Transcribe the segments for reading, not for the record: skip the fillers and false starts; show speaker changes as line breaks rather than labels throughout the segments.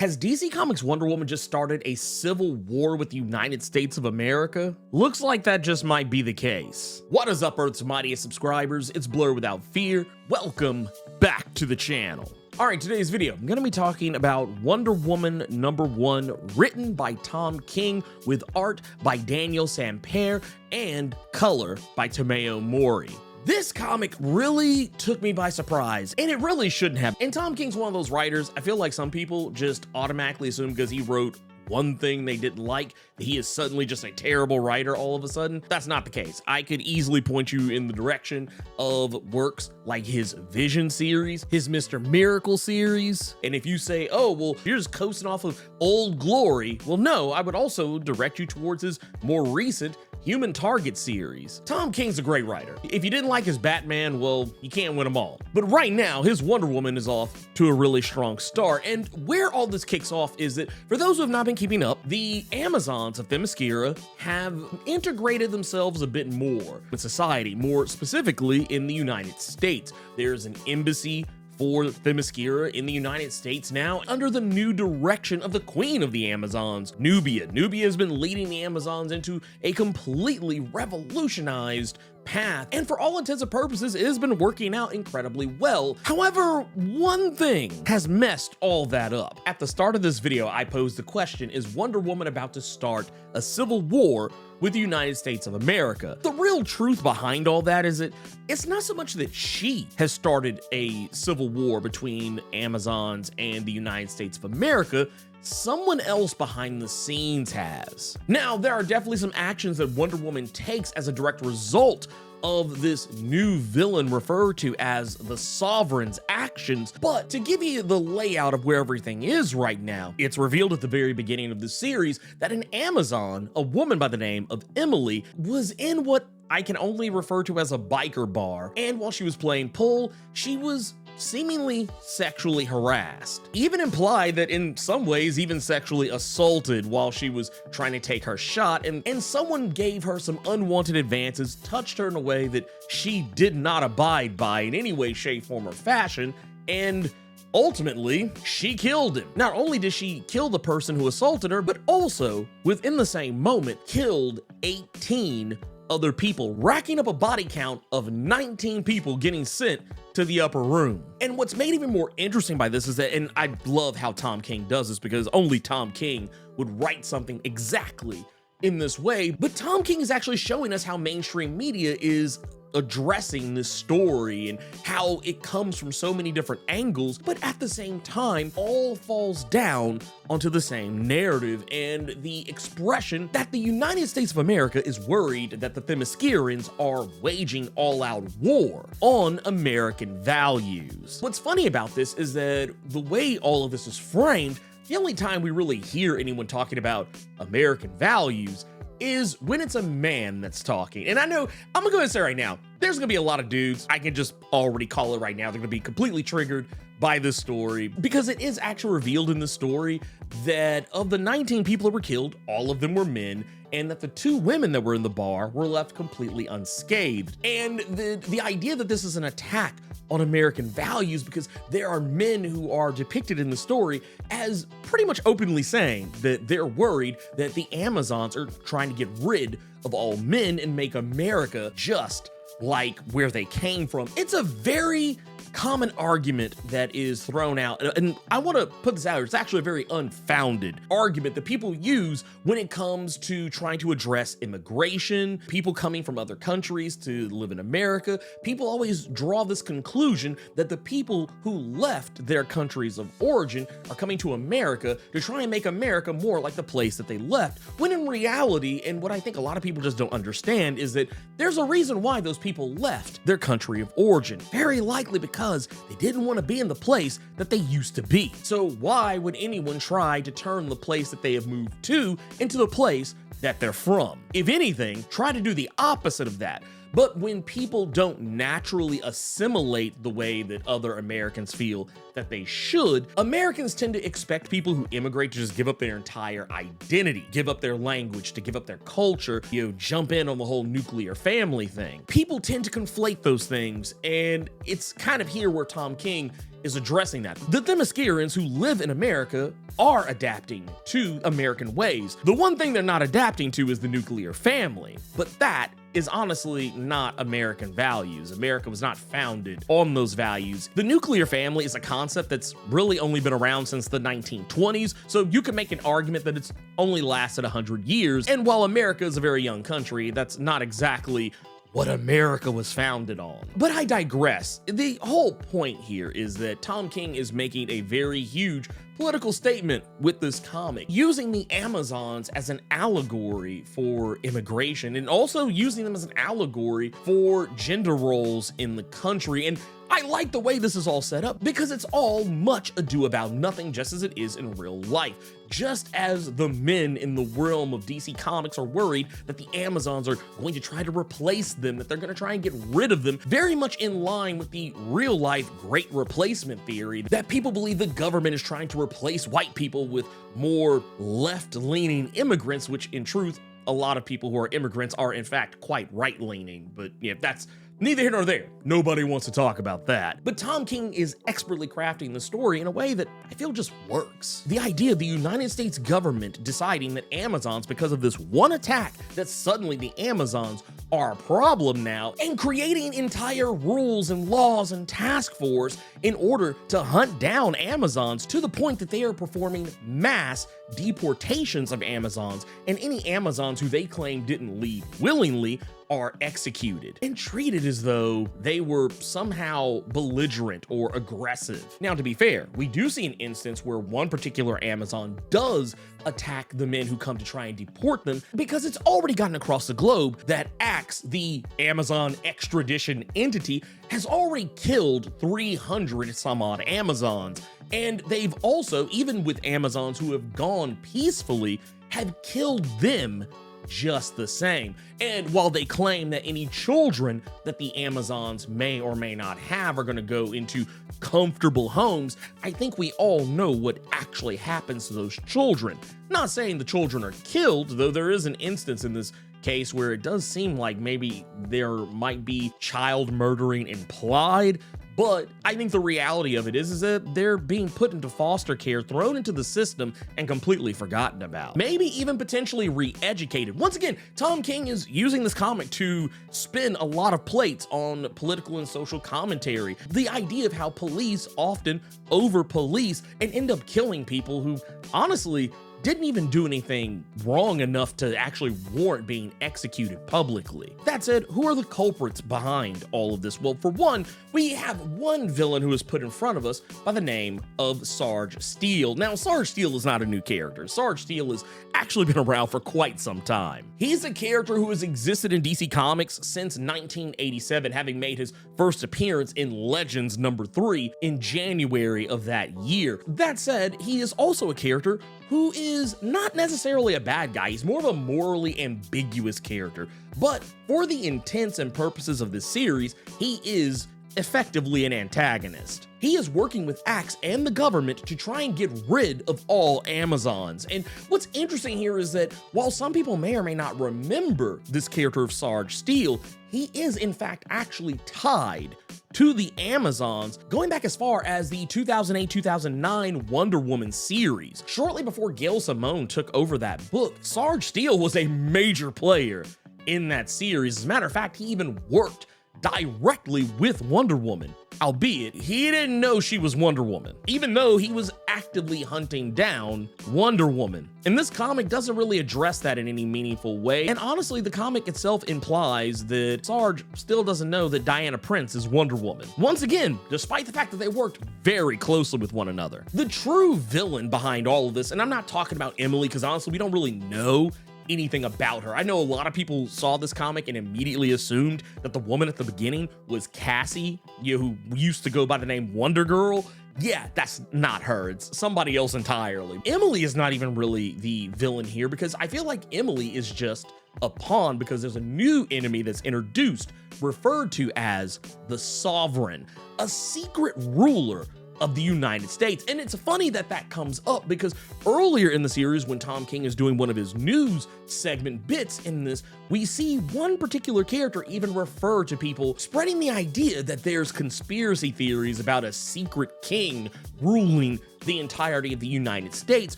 Has DC Comics Wonder Woman just started a civil war with the United States of America? Looks like that just might be the case. What is up, Earth's mightiest subscribers? It's Blur Without Fear. Welcome back to the channel. Alright, today's video, I'm going to be talking about Wonder Woman #1, written by Tom King, with art by Daniel Sampere, and color by Tomeo Mori. This comic really took me by surprise, and it really shouldn't have. And Tom King's one of those writers, I feel like some people just automatically assume because he wrote one thing they didn't like, that he is suddenly just a terrible writer all of a sudden. That's not the case. I could easily point you in the direction of works like his Vision series, his Mr. Miracle series. And if you say, oh, well, you're just coasting off of old glory, well, no, I would also direct you towards his more recent Human Target series. Tom King's a great writer. If you didn't like his Batman, well, you can't win them all. But right now, his Wonder Woman is off to a really strong start. And where all this kicks off is that, for those who have not been keeping up, the Amazons of Themiscyra have integrated themselves a bit more with society, more specifically in the United States. There's an embassy for Themiscyra in the United States now, under the new direction of the Queen of the Amazons, Nubia. Nubia has been leading the Amazons into a completely revolutionized path, and for all intents and purposes, it has been working out incredibly well. However, one thing has messed all that up. At the start of this video, I posed the question, is Wonder Woman about to start a civil war with the United States of America? The real truth behind all that is that it's not so much that she has started a civil war between Amazons and the United States of America. Someone else behind the scenes has. Now, there are definitely some actions that Wonder Woman takes as a direct result of this new villain referred to as the Sovereign's actions, but to give you the layout of where everything is right now, it's revealed at the very beginning of the series that an Amazon, a woman by the name of Emily, was in what I can only refer to as a biker bar, and while she was playing pool, she was seemingly sexually harassed, even implied that in some ways even sexually assaulted while she was trying to take her shot, and someone gave her some unwanted advances, touched her in a way that she did not abide by in any way, shape, form, or fashion, and ultimately, she killed him. Not only did she kill the person who assaulted her, but also, within the same moment, killed 18 other people, racking up a body count of 19 people getting sent to the upper room. And what's made even more interesting by this is that, and I love how Tom King does this because only Tom King would write something exactly in this way, but Tom King is actually showing us how mainstream media is addressing this story and how it comes from so many different angles, but at the same time, all falls down onto the same narrative and the expression that the United States of America is worried that the Themyscirans are waging all-out war on American values. What's funny about this is that the way all of this is framed, the only time we really hear anyone talking about American values is when it's a man that's talking. And I know, I'm gonna go ahead and say right now, there's gonna be a lot of dudes, I can just already call it right now, they're gonna be completely triggered by this story, because it is actually revealed in the story that of the 19 people that were killed, all of them were men, and that the 2 women that were in the bar were left completely unscathed. And the idea that this is an attack on American values, because there are men who are depicted in the story as pretty much openly saying that they're worried that the Amazons are trying to get rid of all men and make America just like where they came from. It's a very common argument that is thrown out, and I want to put this out, it's actually a very unfounded argument that people use when it comes to trying to address immigration, people coming from other countries to live in America. People always draw this conclusion that the people who left their countries of origin are coming to America to try and make America more like the place that they left, when in reality, and what I think a lot of people just don't understand, is that there's a reason why those people left their country of origin, very likely because they didn't want to be in the place that they used to be. So why would anyone try to turn the place that they have moved to into the place that they're from? If anything, try to do the opposite of that. But when people don't naturally assimilate the way that other Americans feel that they should, Americans tend to expect people who immigrate to just give up their entire identity, give up their language, to give up their culture, jump in on the whole nuclear family thing. People tend to conflate those things, and it's kind of here where Tom King is addressing that. The Themiscyrans who live in America are adapting to American ways. The one thing they're not adapting to is the nuclear family, but that is honestly not American values. America was not founded on those values. The nuclear family is a concept that's really only been around since the 1920s, so you can make an argument that it's only lasted 100 years, and while America is a very young country, that's not exactly what America was founded on. But I digress. The whole point here is that Tom King is making a very huge political statement with this comic, using the Amazons as an allegory for immigration and also using them as an allegory for gender roles in the country. And I like the way this is all set up because it's all much ado about nothing, just as it is in real life. Just as the men in the realm of DC Comics are worried that the Amazons are going to try to replace them, that they're going to try and get rid of them, very much in line with the real life great replacement theory, that people believe the government is trying to replace white people with more left-leaning immigrants, which in truth, a lot of people who are immigrants are in fact quite right-leaning, but yeah, that's neither here nor there. Nobody wants to talk about that. But Tom King is expertly crafting the story in a way that I feel just works. The idea of the United States government deciding that Amazons, because of this one attack, that suddenly the Amazons are a problem now, and creating entire rules and laws and task force in order to hunt down Amazons to the point that they are performing mass deportations of Amazons, and any Amazons who they claim didn't leave willingly are executed and treated as though they were somehow belligerent or aggressive. Now, to be fair, we do see an instance where one particular Amazon does attack the men who come to try and deport them, because it's already gotten across the globe that Axe, the Amazon extradition entity, has already killed 300 some odd Amazons. And they've also, even with Amazons who have gone peacefully, have killed them just the same. And while they claim that any children that the Amazons may or may not have are going to go into comfortable homes, I think we all know what actually happens to those children. Not saying the children are killed, though there is an instance in this case where it does seem like maybe there might be child murdering implied. But I think the reality of it is that they're being put into foster care, thrown into the system, and completely forgotten about. Maybe even potentially re-educated. Once again, Tom King is using this comic to spin a lot of plates on political and social commentary. The idea of how police often over-police and end up killing people who, honestly, didn't even do anything wrong enough to actually warrant being executed publicly. That said, who are the culprits behind all of this? Well, for one, we have one villain who is put in front of us by the name of Sarge Steele. Now, Sarge Steele is not a new character. Sarge Steele has actually been around for quite some time. He's a character who has existed in DC Comics since 1987, having made his first appearance in Legends #3 in January of that year. That said, he is also a character who is not necessarily a bad guy. He's more of a morally ambiguous character, but for the intents and purposes of this series, he is effectively an antagonist. He is working with Axe and the government to try and get rid of all Amazons. And what's interesting here is that while some people may or may not remember this character of Sarge Steele, he is in fact actually tied to the Amazons, going back as far as the 2008-2009 Wonder Woman series. Shortly before Gail Simone took over that book, Sarge Steele was a major player in that series. As a matter of fact, he even worked directly with Wonder Woman, albeit he didn't know she was Wonder Woman, even though he was actively hunting down Wonder Woman. And this comic doesn't really address that in any meaningful way, and honestly, the comic itself implies that Sarge still doesn't know that Diana Prince is Wonder Woman. Once again, despite the fact that they worked very closely with one another. The true villain behind all of this, and I'm not talking about Emily, because honestly, we don't really know anything about her. I know a lot of people saw this comic and immediately assumed that the woman at the beginning was Cassie, who used to go by the name Wonder Girl. Yeah, that's not her. It's somebody else entirely. Emily is not even really the villain here, because I feel like Emily is just upon because there's a new enemy that's introduced, referred to as the Sovereign, a secret ruler of the United States. And it's funny that that comes up because earlier in the series, when Tom King is doing one of his news segment bits in this, we see one particular character even refer to people spreading the idea that there's conspiracy theories about a secret king ruling the entirety of the United States,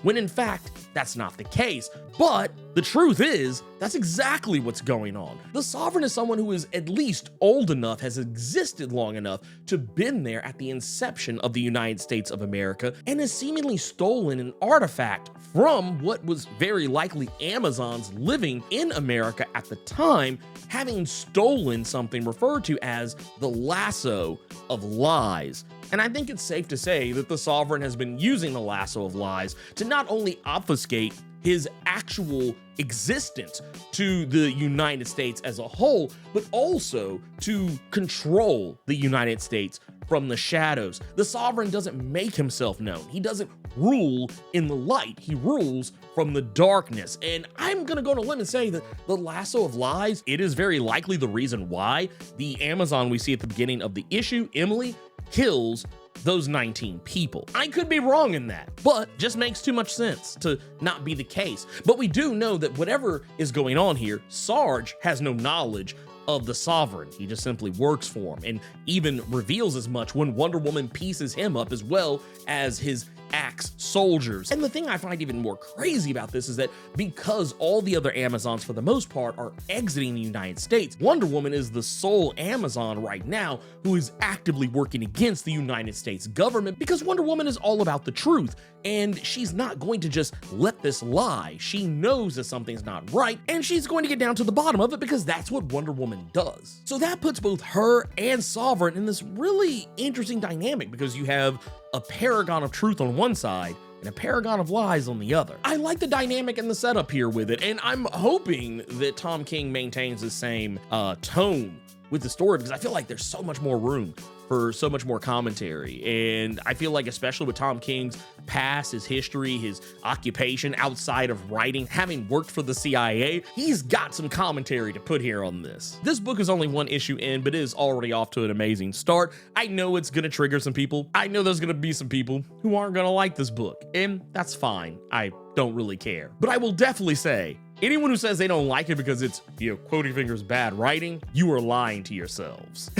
when in fact, that's not the case. But the truth is, that's exactly what's going on. The Sovereign is someone who is at least old enough, has existed long enough to been there at the inception of the United States of America, and has seemingly stolen an artifact from what was very likely Amazons living in America at the time, having stolen something referred to as the lasso of lies. And I think it's safe to say that the Sovereign has been using the lasso of lies to not only obfuscate his actual existence to the United States as a whole, but also to control the United States from the shadows. The Sovereign doesn't make himself known. He doesn't rule in the light. He rules from the darkness. And I'm gonna go on a limb and say that the lasso of lies, it is very likely the reason why the Amazon we see at the beginning of the issue, Emily, kills those 19 people. I could be wrong in that, but just makes too much sense to not be the case. But we do know that whatever is going on here, Sarge has no knowledge of the Sovereign. He just simply works for him, and even reveals as much when Wonder Woman pieces him up as well as his Axe soldiers. And the thing I find even more crazy about this is that because all the other Amazons for the most part are exiting the United States, Wonder Woman is the sole Amazon right now who is actively working against the United States government, because Wonder Woman is all about the truth, and she's not going to just let this lie. She knows that something's not right, and she's going to get down to the bottom of it because that's what Wonder Woman does. So that puts both her and Sovereign in this really interesting dynamic, because you have a paragon of truth on one side and a paragon of lies on the other. I like the dynamic and the setup here with it, and I'm hoping that Tom King maintains the same tone with the story, because I feel like there's so much more room for so much more commentary. And I feel like, especially with Tom King's past, his history, his occupation outside of writing, having worked for the CIA, he's got some commentary to put here on this. This book is only one issue in, but it is already off to an amazing start. I know it's gonna trigger some people. I know there's gonna be some people who aren't gonna like this book, and that's fine. I don't really care. But I will definitely say, anyone who says they don't like it because it's, quoting fingers, bad writing, you are lying to yourselves.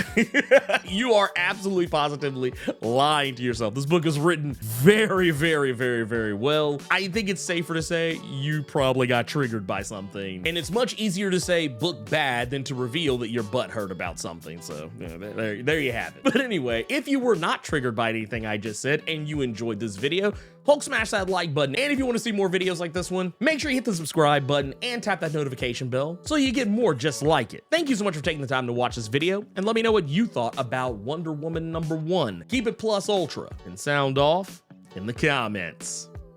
You are absolutely positively lying to yourself. This book is written very, very, very, very well. I think it's safer to say you probably got triggered by something. And it's much easier to say book bad than to reveal that you're butthurt about something. So there you have it. But anyway, if you were not triggered by anything I just said and you enjoyed this video, Hulk smash that like button, and if you want to see more videos like this one, make sure you hit the subscribe button and tap that notification bell so you get more just like it. Thank you so much for taking the time to watch this video, and let me know what you thought about Wonder Woman #1. Keep it plus ultra and sound off in the comments.